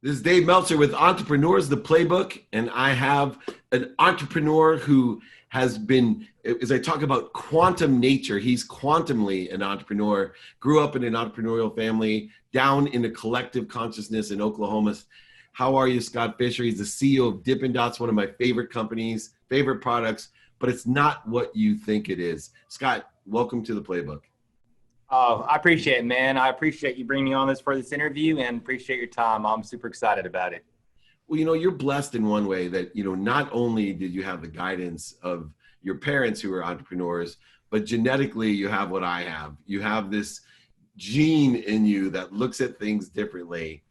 This is Dave Meltzer with Entrepreneurs, the Playbook, and I have an entrepreneur who has been, as I talk about quantum nature, he's quantumly an entrepreneur, grew up in an entrepreneurial family, down in a collective consciousness in Oklahoma. How are you, Scott Fischer? He's the CEO of Dippin Dots, one of my favorite companies, favorite products, but it's not what you think it is. Scott, welcome to the Playbook. Oh, I appreciate it, man. I appreciate you bringing me on for this interview and appreciate your time. I'm super excited about it. Well, you're blessed in one way that, not only did you have the guidance of your parents who are entrepreneurs, but genetically you have what I have. You have this gene in you that looks at things differently.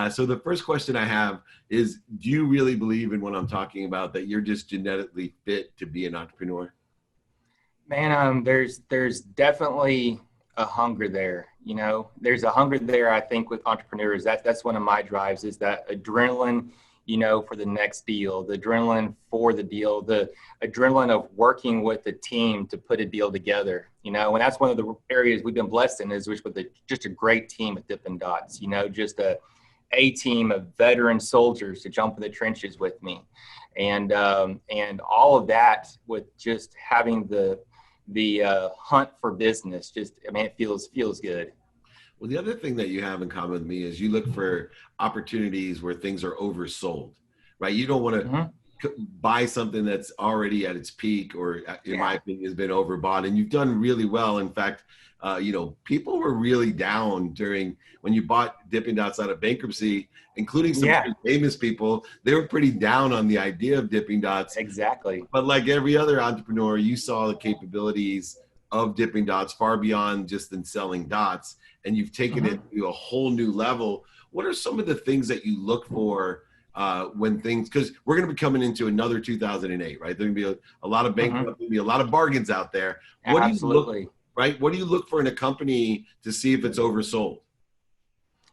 So the first question I have is, do you really believe in what I'm talking about, that you're just genetically fit to be an entrepreneur? Man, there's definitely a hunger there. There's a hunger there, I think, with entrepreneurs. That's one of my drives, is that adrenaline, for the next deal, the adrenaline for the deal, the adrenaline of working with the team to put a deal together, and that's one of the areas we've been blessed in, is with just a great team at Dippin Dots, just a team of veteran soldiers to jump in the trenches with me. And all of that with just having the hunt for business, it feels good. Well, the other thing that you have in common with me is you look for opportunities where things are oversold, right? You don't want to buy something that's already at its peak, or in my opinion has been overbought, and you've done really well. In fact, people were really down when you bought Dippin Dots out of bankruptcy, including some pretty famous people. They were pretty down on the idea of Dippin Dots. Exactly. But like every other entrepreneur, you saw the capabilities of Dippin Dots far beyond just in selling dots, and you've taken it to a whole new level. What are some of the things that you look for when things, because we're going to be coming into another 2008, right? There's going to be a lot of bankruptcy, there'll be a lot of bargains out there. Absolutely. What do you look for in a company to see if it's oversold?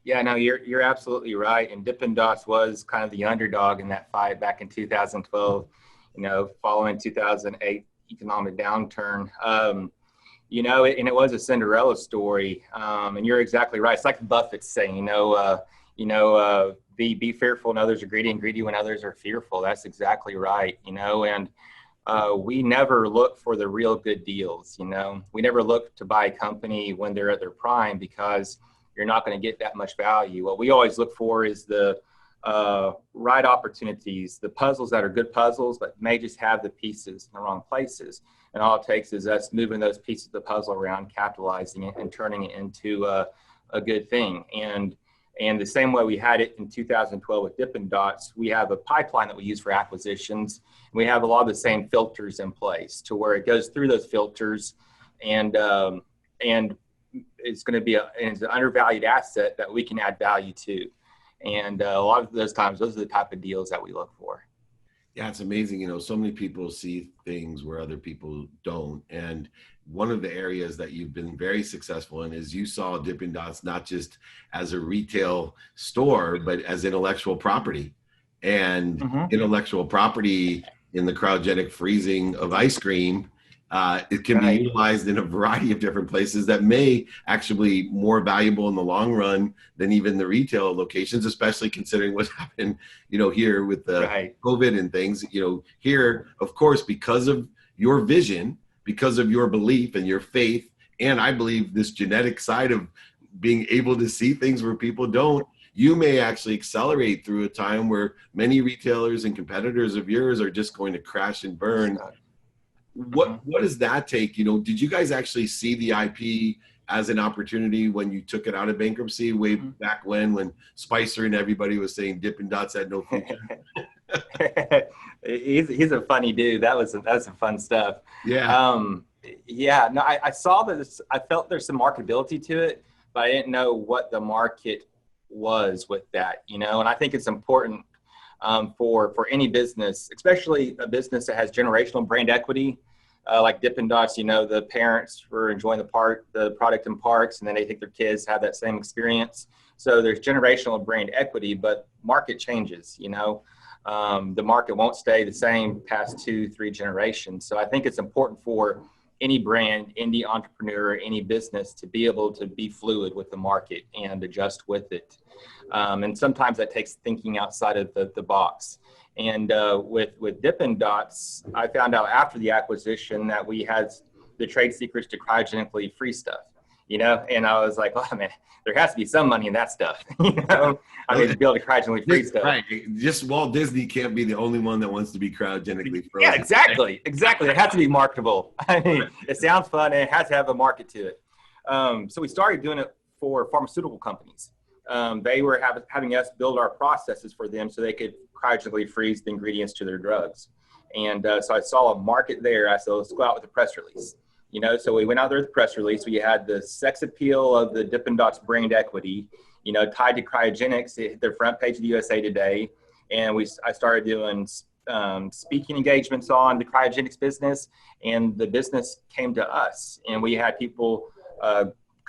Yeah, no, you're absolutely right. And Dippin Dots was kind of the underdog in that fight back in 2012, following 2008 economic downturn. And it was a Cinderella story. And you're exactly right. It's like Buffett's saying, be fearful when others are greedy, and greedy when others are fearful. That's exactly right. And we never look for the real good deals. We never look to buy a company when they're at their prime, because you're not going to get that much value. What we always look for is the right opportunities, the puzzles that are good puzzles, but may just have the pieces in the wrong places. And all it takes is us moving those pieces of the puzzle around, capitalizing it, and turning it into a good thing. And the same way we had it in 2012 with Dippin Dots, we have a pipeline that we use for acquisitions. We have a lot of the same filters in place, to where it goes through those filters, and it's going to be it's an undervalued asset that we can add value to. And a lot of those times, those are the type of deals that we look for. Yeah, it's amazing. So many people see things where other people don't. And one of the areas that you've been very successful in is you saw Dippin Dots not just as a retail store, but as intellectual property. And intellectual property in the cryogenic freezing of ice cream, it can be utilized in a variety of different places that may actually be more valuable in the long run than even the retail locations, especially considering what's happened, here with the COVID and things, here, of course, because of your vision, because of your belief and your faith, and I believe this genetic side of being able to see things where people don't, you may actually accelerate through a time where many retailers and competitors of yours are just going to crash and burn. What does that take? Did you guys actually see the IP as an opportunity when you took it out of bankruptcy way back when Spicer and everybody was saying Dippin Dots had no future? He's a funny dude. That was some fun stuff. Yeah. No, I saw this. I felt there's some marketability to it, but I didn't know what the market was with that, and I think it's important for any business, especially a business that has generational brand equity, like Dippin Dots. The parents were enjoying the product in parks, and then they think their kids have that same experience. So there's generational brand equity, but market changes. The market won't stay the same past 2-3 generations. So I think it's important for any brand, any entrepreneur, any business to be able to be fluid with the market and adjust with it. And sometimes that takes thinking outside of the box. And with Dippin Dots, I found out after the acquisition that we had the trade secrets to cryogenically freeze stuff, and I was like, oh man, there has to be some money in that stuff, I mean, to be able to cryogenically freeze stuff. Right. Just Walt Disney can't be the only one that wants to be cryogenically frozen. Yeah, exactly. It has to be marketable. I mean, it sounds fun and it has to have a market to it. So we started doing it for pharmaceutical companies. They were having us build our processes for them so they could cryogenically freeze the ingredients to their drugs. And so I saw a market there. I said, let's go out with a press release. So we went out there with a press release. We had the sex appeal of the Dippin Dots brand equity, tied to cryogenics. It hit their front page of the USA Today. And I started doing speaking engagements on the cryogenics business, and the business came to us. And we had people,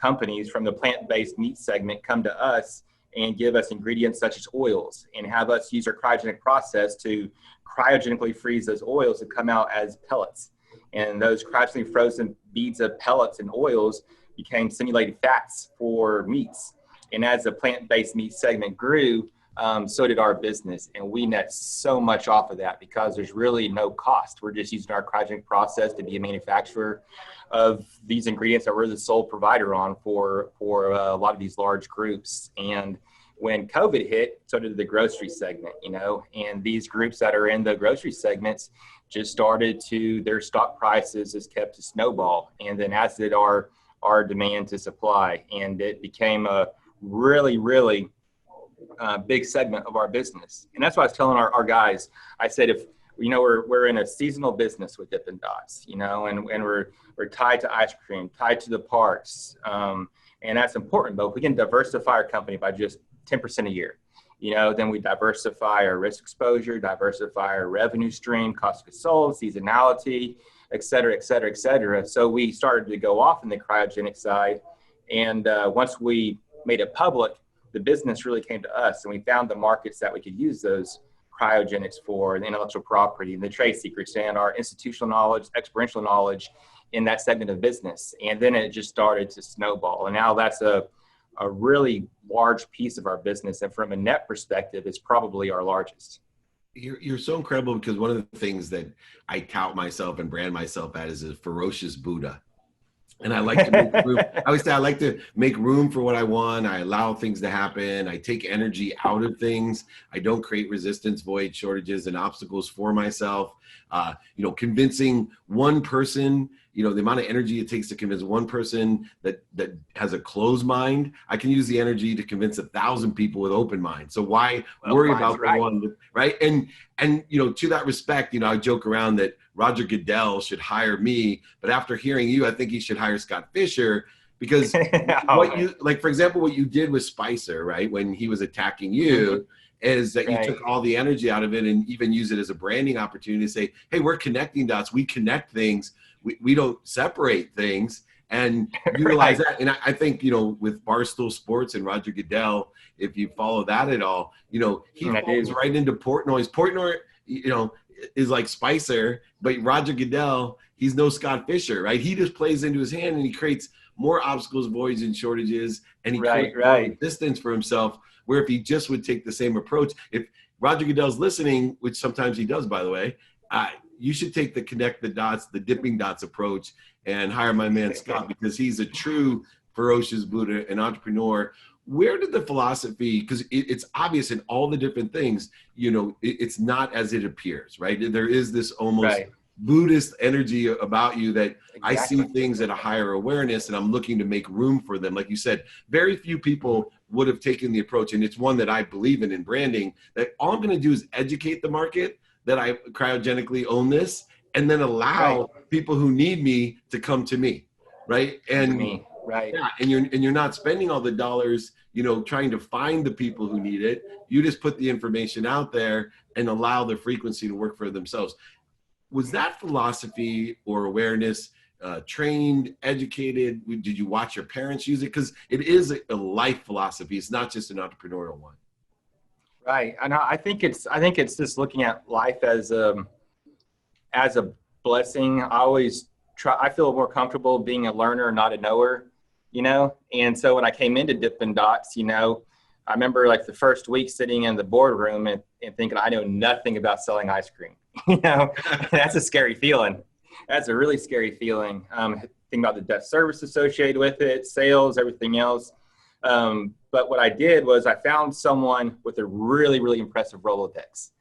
companies from the plant-based meat segment come to us and give us ingredients such as oils and have us use our cryogenic process to cryogenically freeze those oils to come out as pellets. And those cryogenically frozen beads of pellets and oils became simulated fats for meats. And as the plant-based meat segment grew, so did our business. And we net so much off of that because there's really no cost. We're just using our cryogenic process to be a manufacturer of these ingredients that we're the sole provider on for a lot of these large groups. And when COVID hit, so did the grocery segment, and these groups that are in the grocery segments just started their stock prices has kept to snowball. And then as did our demand to supply. And it became a really, really big segment of our business. And that's why I was telling our guys, I said, if, we're in a seasonal business with Dippin Dots, and we're tied to ice cream, tied to the parks. And that's important, but if we can diversify our company by just 10% a year, then we diversify our risk exposure, diversify our revenue stream, cost of goods sold, seasonality, et cetera, et cetera, et cetera. So we started to go off in the cryogenic side. And once we made it public, the business really came to us, and we found the markets that we could use those cryogenics for, the intellectual property and the trade secrets and our institutional knowledge, experiential knowledge in that segment of business. And then it just started to snowball. And now that's a really large piece of our business. And from a net perspective, it's probably our largest. You're so incredible, because one of the things that I tout myself and brand myself as is a ferocious Buddha. And I like to make room. I always say I like to make room for what I want. I allow things to happen. I take energy out of things. I don't create resistance, void, shortages, and obstacles for myself. Convincing one person, the amount of energy it takes to convince one person that has a closed mind, I can use the energy to convince 1,000 people with open minds. So why worry about the one, right? And to that respect, I joke around that Roger Goodell should hire me, but after hearing you, I think he should hire Scott Fischer, because for example, what you did with Spicer, right? When he was attacking you, is that you took all the energy out of it and even use it as a branding opportunity to say, hey, we're connecting dots. We connect things. We don't separate things, and utilize that. And I think, with Barstool Sports and Roger Goodell, if you follow that at all, he falls right into Portnoy's. Portnoy, is like Spicer, but Roger Goodell, he's no Scott Fischer, right? He just plays into his hand and he creates more obstacles, voids, and shortages, and he creates more distance for himself, where if he just would take the same approach, if Roger Goodell's listening, which sometimes he does, by the way, you should take the connect the dots, the Dippin Dots approach, and hire my man Scott, because he's a true ferocious Buddha, an entrepreneur. Where did the philosophy, because it's obvious in all the different things, it's not as it appears, right? There is this almost Buddhist energy about you that I see things at a higher awareness, and I'm looking to make room for them. Like you said, very few people would have taken the approach, and it's one that I believe in branding, that all I'm going to do is educate the market that I cryogenically own this, and then allow people who need me to come to me, right? And yeah, and you're not spending all the dollars, trying to find the people who need it. You just put the information out there and allow the frequency to work for themselves. Was that philosophy or awareness trained, educated? Did you watch your parents use it? Because it is a life philosophy. It's not just an entrepreneurial one. Right. And I think it's just looking at life as a blessing. I feel more comfortable being a learner, not a knower, And so when I came into Dippin Dots, I remember like the first week sitting in the boardroom and thinking, I know nothing about selling ice cream. That's a scary feeling. That's a really scary feeling. Think about the debt service associated with it, sales, everything else. But what I did was I found someone with a really, really impressive Rolodex.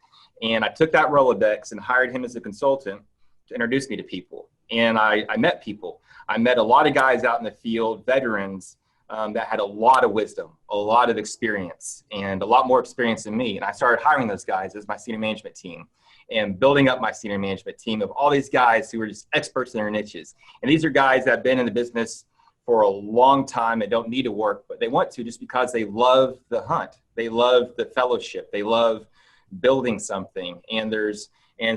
And I took that Rolodex and hired him as a consultant to introduce me to people. And I met people. I met a lot of guys out in the field, veterans, that had a lot of wisdom, a lot of experience, and a lot more experience than me. And I started hiring those guys as my senior management team and building up my senior management team of all these guys who were just experts in their niches. And these are guys that have been in the business for a long time and don't need to work, but they want to just because they love the hunt. They love the fellowship. They love building something. And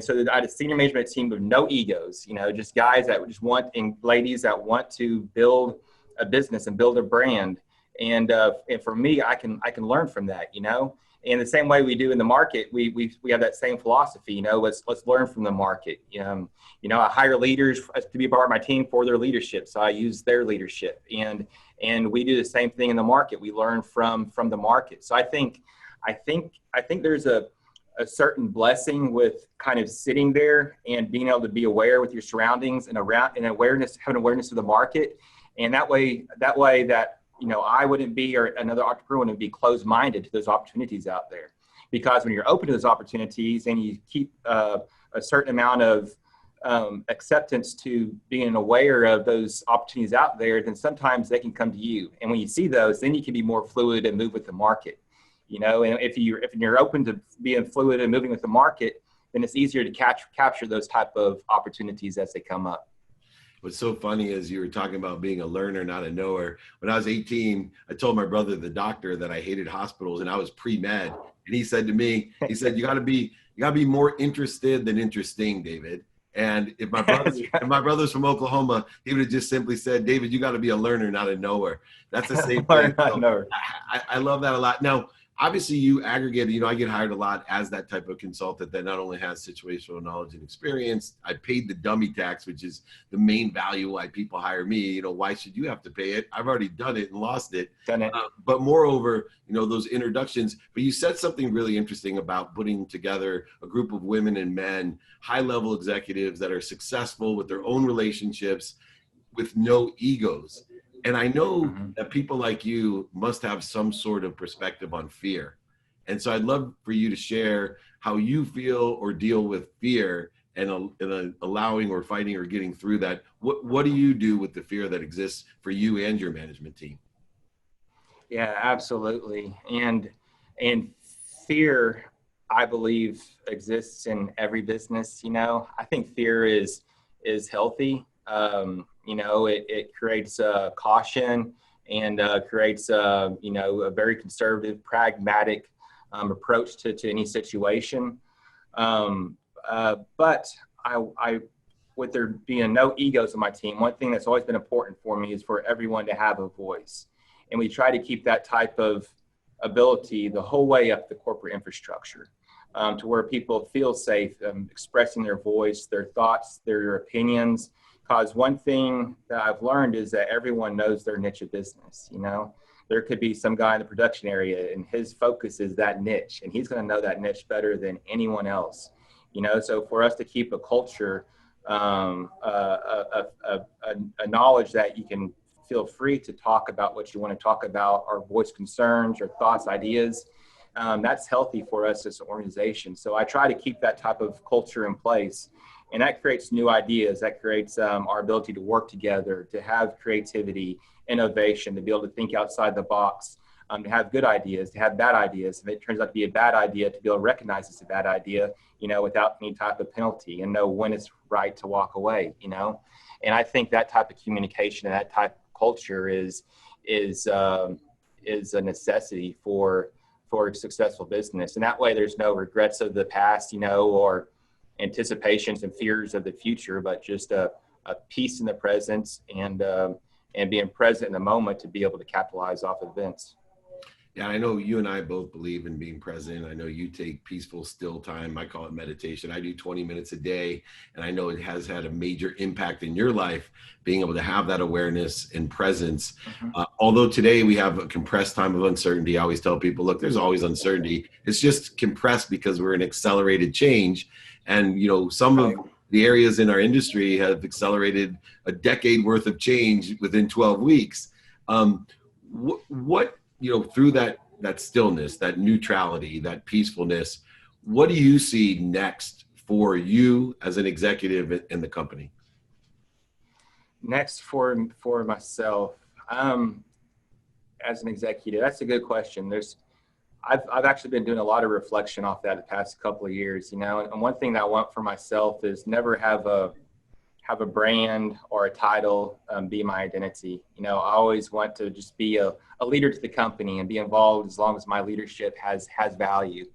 so I had a senior management team with no egos, just guys that just want, and ladies that want to build a business and build a brand. And for me, I can learn from that, And the same way we do in the market, we have that same philosophy, let's learn from the market. I hire leaders to be part of my team for their leadership. So I use their leadership, and we do the same thing in the market. We learn from the market. So I think there's a certain blessing with kind of sitting there and being able to be aware with your surroundings and having awareness of the market. And that way that, I wouldn't be, or another entrepreneur wouldn't be closed-minded to those opportunities out there. Because when you're open to those opportunities and you keep a certain amount of acceptance to being aware of those opportunities out there, then sometimes they can come to you. And when you see those, then you can be more fluid and move with the market. And if you're open to being fluid and moving with the market, then it's easier to capture those type of opportunities as they come up. What's so funny is you were talking about being a learner, not a knower. When I was 18, I told my brother, the doctor, that I hated hospitals and I was pre-med. And he said to me, you gotta be more interested than interesting, David. And if my brother's from Oklahoma, he would have just simply said, David, you got to be a learner, not a knower. That's the same thing. So I love that a lot. Now, obviously you aggregate, I get hired a lot as that type of consultant that not only has situational knowledge and experience. I paid the dummy tax, which is the main value why people hire me. Why should you have to pay it? I've already done it and lost it. But moreover, those introductions, but you said something really interesting about putting together a group of women and men, high-level executives that are successful with their own relationships with no egos. And I know that people like you must have some sort of perspective on fear. And so I'd love for you to share how you feel or deal with fear and allowing or fighting or getting through that. What do you do with the fear that exists for you and your management team? Yeah, absolutely. And fear, I believe, exists in every business. I think fear is healthy. It creates caution and creates a very conservative, pragmatic approach to any situation. But with there being no egos on my team, one thing that's always been important for me is for everyone to have a voice. And we try to keep that type of ability the whole way up the corporate infrastructure, to where people feel safe expressing their voice, their thoughts, their opinions. Because one thing that I've learned is that everyone knows their niche of business. There could be some guy in the production area and his focus is that niche, and he's going to know that niche better than anyone else. So for us to keep a culture, a knowledge that you can feel free to talk about what you want to talk about, or voice concerns or thoughts, ideas, that's healthy for us as an organization. So I try to keep that type of culture in place. And that creates new ideas. That creates our ability to work together, to have creativity, innovation, to be able to think outside the box, to have good ideas, to have bad ideas. If it turns out to be a bad idea, to be able to recognize it's a bad idea, without any type of penalty, and know when it's right to walk away, And I think that type of communication and that type of culture is a necessity for a successful business. And that way there's no regrets of the past, or anticipations and fears of the future, but just a peace in the present and being present in the moment to be able to capitalize off events. Yeah, I know you and I both believe in being present. I know you take peaceful, still time. I call it meditation. I do 20 minutes a day. And I know it has had a major impact in your life, being able to have that awareness and presence. Mhm. Although today we have a compressed time of uncertainty, I always tell people, look, there's always uncertainty. It's just compressed because we're in accelerated change. And, some of Right. the areas in our industry have accelerated a decade worth of change within 12 weeks. What through that stillness, that neutrality, that peacefulness, what do you see next for you as an executive in the company? Next for myself, um, as an executive, that's a good question. I've actually been doing a lot of reflection off that the past couple of years, and one thing that I want for myself is never have a brand or a title be my identity. I always want to just be a leader to the company and be involved as long as my leadership has value.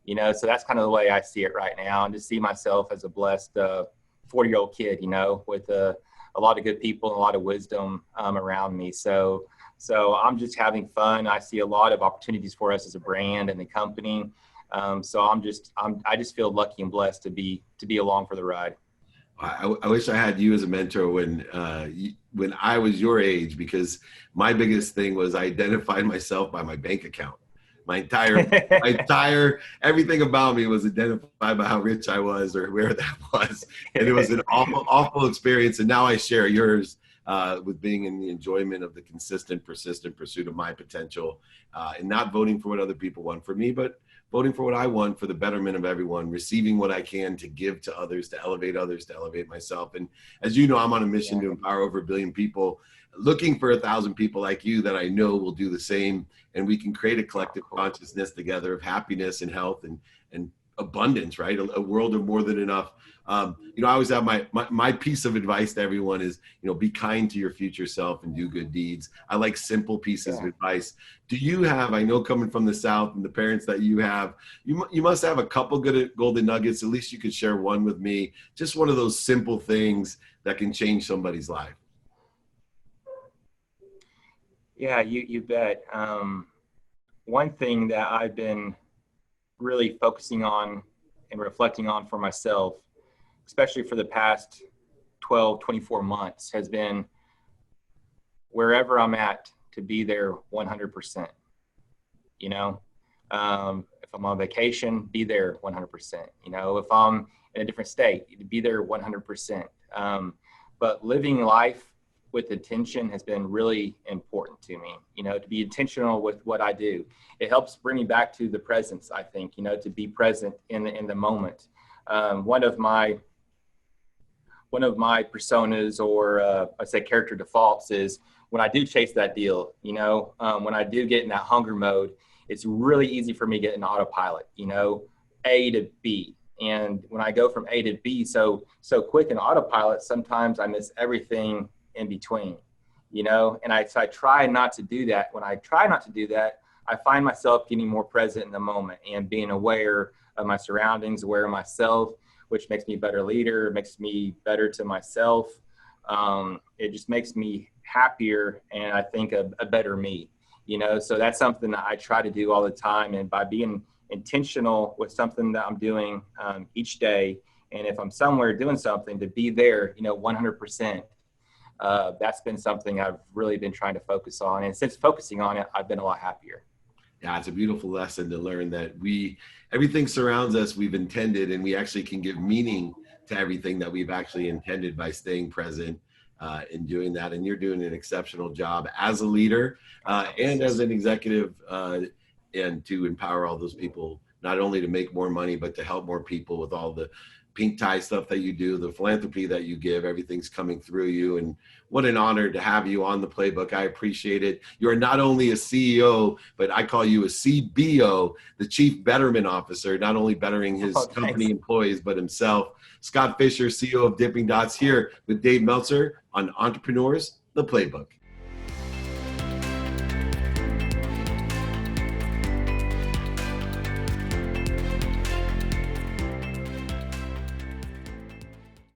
So that's kind of the way I see it right now, and just see myself as a blessed 40-year-old kid, with a lot of good people and a lot of wisdom around me. So I'm just having fun. I see a lot of opportunities for us as a brand and the company. So I just feel lucky and blessed to be along for the ride. I wish I had you as a mentor when I was your age, because my biggest thing was I identified myself by my bank account. My entire everything about me was identified by how rich I was or where that was, and it was an awful experience. And now I share yours with being in the enjoyment of the consistent, persistent pursuit of my potential, and not voting for what other people want for me, but voting for what I want for the betterment of everyone, receiving what I can to give to others, to elevate myself. And as you know, I'm on a mission to empower over 1 billion people, looking for 1,000 people like you that I know will do the same. And we can create a collective consciousness together of happiness and health and abundance, right? A world of more than enough. I always have my piece of advice to everyone is, be kind to your future self and do good deeds. I like simple pieces of advice. Do you have, I know coming from the South and the parents that you have, you must have a couple good golden nuggets. At least you could share one with me. Just one of those simple things that can change somebody's life. Yeah, you bet. One thing that I've been really focusing on and reflecting on for myself, especially for the past 12, 24 months, has been wherever I'm at to be there 100%. If I'm on vacation, be there 100%. If I'm in a different state, be there 100%. But living life with intention has been really important to me, to be intentional with what I do. It helps bring me back to the presence, I think, to be present in the moment. One of my personas, or I say character defaults, is when I do chase that deal, when I do get in that hunger mode, it's really easy for me to get in autopilot, A to B. And when I go from A to B so quick in autopilot, sometimes I miss everything in between, and so I try not to do that. When I try not to do that, I find myself getting more present in the moment and being aware of my surroundings, aware of myself, which makes me a better leader, makes me better to myself. It just makes me happier, and I think a better me, so that's something that I try to do all the time. And by being intentional with something that I'm doing each day, and if I'm somewhere doing something, to be there, 100%. That's been something I've really been trying to focus on. And since focusing on it, I've been a lot happier. Yeah, it's a beautiful lesson to learn that everything surrounds us, we've intended, and we actually can give meaning to everything that we've actually intended by staying present in doing that. And you're doing an exceptional job as a leader and as an executive, and to empower all those people, not only to make more money, but to help more people with all the pink tie stuff that you do, the philanthropy that you give. Everything's coming through you. And what an honor to have you on the Playbook. I appreciate it. You're not only a CEO, but I call you a CBO, the Chief Betterment Officer, not only bettering his company employees, but himself. Scott Fischer, CEO of Dippin Dots, here with Dave Meltzer on Entrepreneurs, the Playbook.